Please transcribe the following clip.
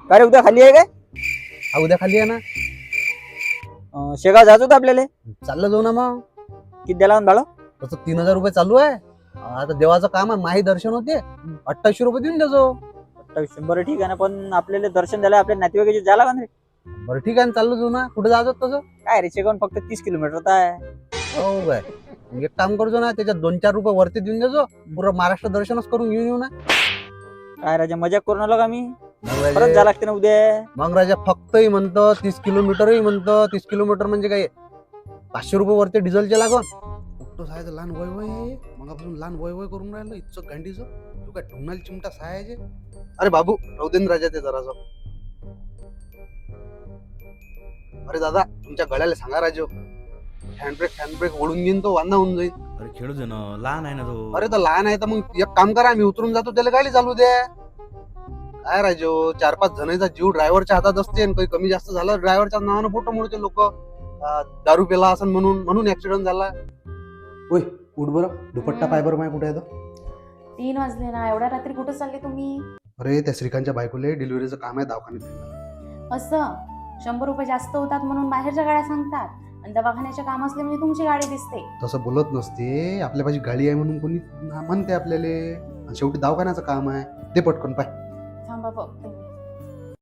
अरे उद्या खाली आहे काय? हा उद्या खाली आहे ना. शेगाव जायचं होतं आपल्याला. चाललं जाऊ ना मग. किती द्याला भाडं? तसं 3,000 रुपये चालू आहे. आता देवाचं काम आहे, माही दर्शन होते. 2800 रुपये देऊन देजो. 2800. बरं ठीक आहे ना, पण आपल्याला दर्शन द्यायला आपल्या नातेवाईकाची जायला का रे? बरं ठीक आहे ना, चाललं जाऊ ना. कुठे जायचं तसं? काय रे, शेगावून फक्त 30 किलोमीटर आहे. हो काय, मग एक काम करजो ना, त्याच्यात 2-4 रुपये वरती देऊन देजो. पुरं महाराष्ट्र दर्शनच करून घेऊन येऊ ना. काय राजा, मजाक करून आलो का मी? मग परत राजा जा लागते ना उद्या. मग राजा फक्तही म्हणतं 30 किलोमीटरही म्हणतं. 30 किलोमीटर म्हणजे काय, 500 रुपये वरती डिझेलचे लागून. कुठं सायचं लहान वय वय, मगापासून लहान वय वय करून राहिलं इतकं गांडीचं. तू काय ढुंगणाला चिमटा सायाचे? अरे बाबू रौदेंद्र राजा ते जरासं. अरे दादा, तुमच्या गळ्याला सांगा राजू, हँडब्रेक ओढून घेईन तो, वांदा होऊन जाईल. अरे खेळू दे ना, लहान आहे ना तो. अरे तर लहान आहे तर मग एक काम करा, मी उतरून जातो, त्याला गाडी चालू द्या. काय राजू, 4-5 जणांचा जीव ड्रायव्हरच्या हातात असते, आणि काही कमी जास्त झालं ड्रायव्हरच्या नावानं फोटो मोडते लोक. दारू पेला असं म्हणून ऍक्सिडेंट झाला. ओय उठ बरं, दुपट्टा पाय बरं माय कुठे आहे तो? 3 वाजले ना, एवढ्या रात्री कुठं चालले तुम्ही? अरे त्या श्रीकांतच्या बायकोले डिलिव्हरीचं काम आहे दवाखान्यात. असं 100 रुपये जास्त होतात म्हणून बाहेरच्या गाड्या सांगतात, आणि दवाखान्याचे काम असले म्हणजे तुमची गाडी दिसते. तसं बोलत नसते, आपल्या पाशी गाडी आहे म्हणून कोणी म्हणते आपल्याला, आणि शेवटी दवाखान्याचं काम आहे. ते पटकन पाय. थांबा बघते.